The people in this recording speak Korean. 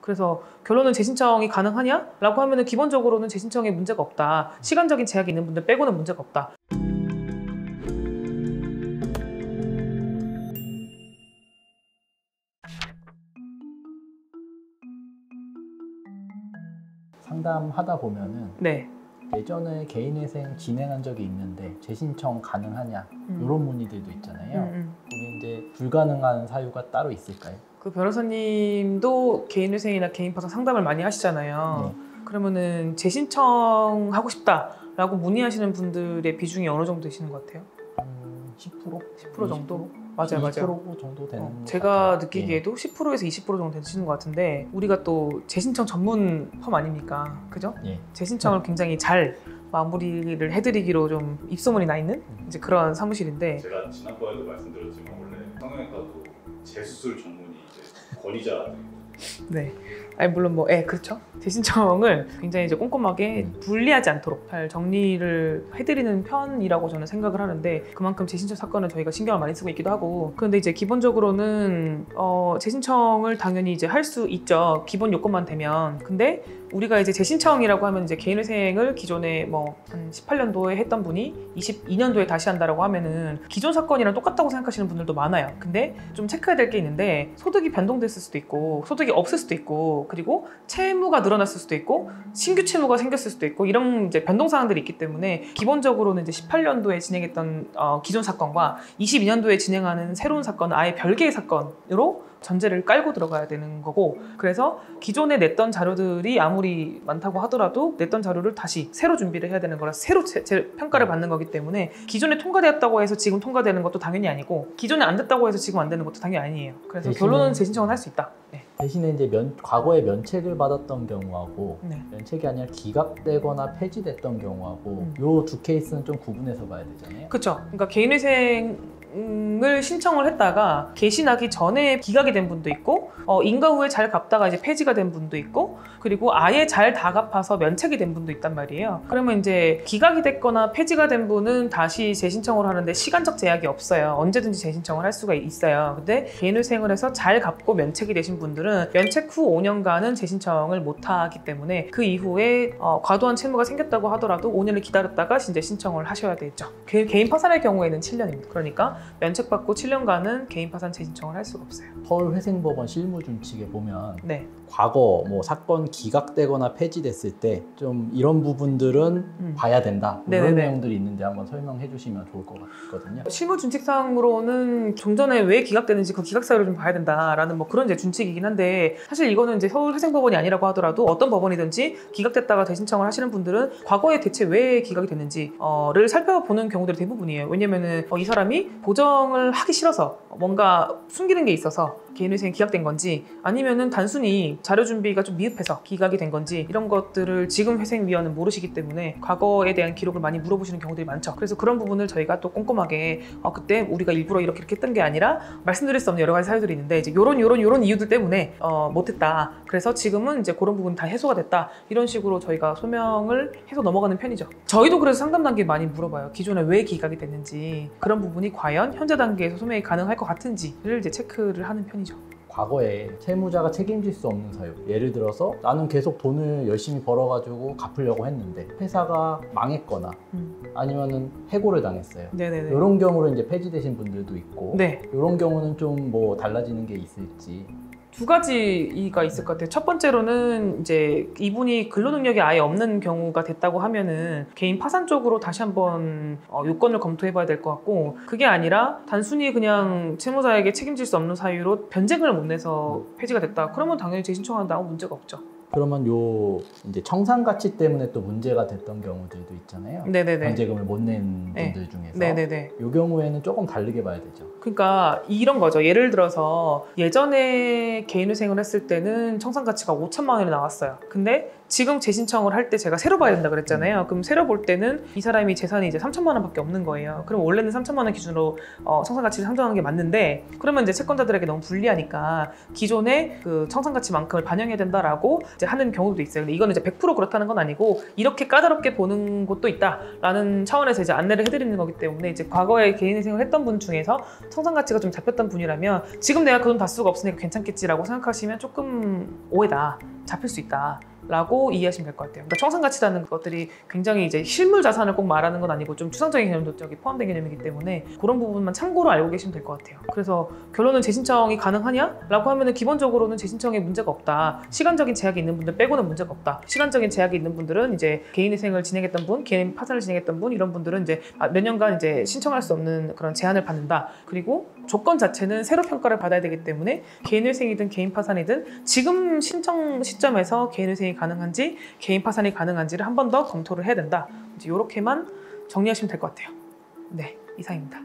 그래서 결론은 재신청이 가능하냐? 라고 하면은 기본적으로는 재신청에 문제가 없다. 시간적인 제약이 있는 분들 빼고는 문제가 없다. 상담하다 보면은 네. 예전에 개인회생 진행한 적이 있는데 재신청 가능하냐 이런 문의들도 있잖아요. 그게 이제 불가능한 사유가 따로 있을까요? 그 변호사님도 개인회생이나 개인파산 상담을 많이 하시잖아요. 네. 그러면은 재신청하고 싶다라고 문의하시는 분들의 비중이 어느 정도 되시는 것 같아요? 10%? 10% 정도? 맞아요, 맞아요. 20% 정도 되는 것 제가 같아요. 느끼기에도 10%에서 20% 정도 되시는 것 같은데 우리가 또 재신청 전문 펌 아닙니까? 그죠? 예. 재신청을 굉장히 잘 마무리를 해드리기로 좀 입소문이 나 있는 이제 그런 사무실인데 제가 지난번에도 말씀드렸지만 원래 성형외과도 재수술 전문이 이제 권위자들이거든요. 네. 아니 물론 뭐 그렇죠. 재신청을 굉장히 이제 꼼꼼하게 분리하지 않도록 잘 정리를 해드리는 편이라고 저는 생각을 하는데 그만큼 재신청 사건은 저희가 신경을 많이 쓰고 있기도 하고 그런데 이제 기본적으로는 재신청을 당연히 이제 할 수 있죠. 기본 요건만 되면. 근데 우리가 이제 재신청이라고 하면 이제 개인회생을 기존에 뭐 한 18년도에 했던 분이 22년도에 다시 한다라고 하면은 기존 사건이랑 똑같다고 생각하시는 분들도 많아요. 근데 좀 체크해야 될 게 있는데 소득이 변동됐을 수도 있고 소득이 없을 수도 있고 그리고 채무가 늘어났을 수도 있고 신규 채무가 생겼을 수도 있고 이런 이제 변동 사항들이 있기 때문에 기본적으로는 이제 18년도에 진행했던 기존 사건과 22년도에 진행하는 새로운 사건은 아예 별개의 사건으로 전제를 깔고 들어가야 되는 거고 그래서 기존에 냈던 자료들이 아무리 많다고 하더라도 냈던 자료를 다시 새로 준비를 해야 되는 거라서 새로 평가를 받는 거기 때문에 기존에 통과되었다고 해서 지금 통과되는 것도 당연히 아니고 기존에 안 됐다고 해서 지금 안 되는 것도 당연히 아니에요. 그래서 결론은 재신청은 할 수 있다. 네. 대신에 이제 과거에 면책을 받았던 경우하고 네. 면책이 아니라 기각되거나 폐지됐던 경우하고 요 두 케이스는 좀 구분해서 봐야 되잖아요. 그렇죠. 그러니까 개인회생을 신청을 했다가 개신하기 전에 기각이 된 분도 있고 인가 후에 잘 갚다가 이제 폐지가 된 분도 있고 그리고 아예 잘 다 갚아서 면책이 된 분도 있단 말이에요. 그러면 이제 기각이 됐거나 폐지가 된 분은 다시 재신청을 하는데 시간적 제약이 없어요. 언제든지 재신청을 할 수가 있어요. 근데 개인회생을 해서 잘 갚고 면책이 되신 분들은 면책 후 5년간은 재신청을 못하기 때문에 그 이후에 과도한 채무가 생겼다고 하더라도 5년을 기다렸다가 이제 신청을 하셔야 되죠. 개인 파산의 경우에는 7년입니다. 그러니까 면책받고 7년간은 개인 파산 재신청을 할 수가 없어요. 서울회생법원 실무준칙에 보면 네. 과거 뭐 사건 기각되거나 폐지됐을 때 좀 이런 부분들은 봐야 된다 뭐 이런 내용들이 있는데 한번 설명해 주시면 좋을 것 같거든요. 실무 준칙상으로는 좀 전에 왜 기각되는지 그 기각 사유를 좀 봐야 된다라는 뭐 그런 이제 준칙이긴 한데 사실 이거는 이제 서울회생법원이 아니라고 하더라도 어떤 법원이든지 기각됐다가 재신청을 하시는 분들은 과거에 대체 왜 기각이 됐는지를 살펴보는 경우들이 대부분이에요. 왜냐면은 이 사람이 보정을 하기 싫어서 뭔가 숨기는 게 있어서 개인회생이 기각된 건지 아니면은 단순히 자료 준비가 좀 미흡해서 기각이 된 건지 이런 것들을 지금 회생위원은 모르시기 때문에 과거에 대한 기록을 많이 물어보시는 경우들이 많죠. 그래서 그런 부분을 저희가 또 꼼꼼하게 그때 우리가 일부러 이렇게 했던 게 아니라 말씀드릴 수 없는 여러 가지 사유들이 있는데 이제 요런 이유들 때문에 못했다. 그래서 지금은 이제 그런 부분 다 해소가 됐다. 이런 식으로 저희가 소명을 해서 넘어가는 편이죠. 저희도 그래서 상담 단계에 많이 물어봐요. 기존에 왜 기각이 됐는지 그런 부분이 과연 현재 단계에서 소명이 가능할 것 같은지를 이제 체크를 하는 편이죠. 과거에 채무자가 책임질 수 없는 사유, 예를 들어서 나는 계속 돈을 열심히 벌어가지고 갚으려고 했는데 회사가 망했거나 아니면은 해고를 당했어요. 네네네. 이런 경우로 이제 폐지되신 분들도 있고 네. 이런 경우는 좀 뭐 달라지는 게 있을지. 두 가지가 있을 것 같아요. 첫 번째로는 이제 이분이 근로능력이 아예 없는 경우가 됐다고 하면은 개인 파산 쪽으로 다시 한번 요건을 검토해봐야 될 것 같고 그게 아니라 단순히 그냥 채무자에게 책임질 수 없는 사유로 변제금을 못 내서 폐지가 됐다. 그러면 당연히 재신청한다 아무 문제가 없죠. 그러면 요 이제 청산 가치 때문에 또 문제가 됐던 경우들도 있잖아요. 네네네. 변제금을 못 낸 분들 중에서. 네네네. 요 경우에는 조금 다르게 봐야 되죠. 그러니까 이런 거죠. 예를 들어서 예전에 개인회생을 했을 때는 청산 가치가 5천만 원이 나왔어요. 근데 지금 재신청을 할 때 제가 새로 봐야 된다 그랬잖아요. 그럼 새로 볼 때는 이 사람이 재산이 이제 3천만 원밖에 없는 거예요. 그럼 원래는 3천만 원 기준으로 청산 가치를 상정하는 게 맞는데 그러면 이제 채권자들에게 너무 불리하니까 기존의 그 청산 가치만큼을 반영해야 된다라고 이제 하는 경우도 있어요. 근데 이거는 이제 100% 그렇다는 건 아니고 이렇게 까다롭게 보는 곳도 있다라는 차원에서 이제 안내를 해드리는 거기 때문에 이제 과거에 개인회생을 했던 분 중에서 청산 가치가 좀 잡혔던 분이라면 지금 내가 그 돈 다 쓰고 없으니까 괜찮겠지라고 생각하시면 조금 오해다, 잡힐 수 있다. 라고 이해하시면 될 것 같아요. 그러니까 청산 가치라는 것들이 굉장히 이제 실물 자산을 꼭 말하는 건 아니고 좀 추상적인 개념도 저기 포함된 개념이기 때문에 그런 부분만 참고로 알고 계시면 될 것 같아요. 그래서 결론은 재신청이 가능하냐라고 하면은 기본적으로는 재신청에 문제가 없다. 시간적인 제약이 있는 분들 빼고는 문제가 없다. 시간적인 제약이 있는 분들은 이제 개인회생을 진행했던 분, 개인 파산을 진행했던 분 이런 분들은 이제 몇 년간 이제 신청할 수 없는 그런 제한을 받는다. 그리고 조건 자체는 새로 평가를 받아야 되기 때문에 개인회생이든 개인 파산이든 지금 신청 시점에서 개인회생이 가능한지 개인 파산이 가능한지를 한 번 더 검토를 해야 된다. 이제 이렇게만 정리하시면 될 것 같아요. 네, 이상입니다.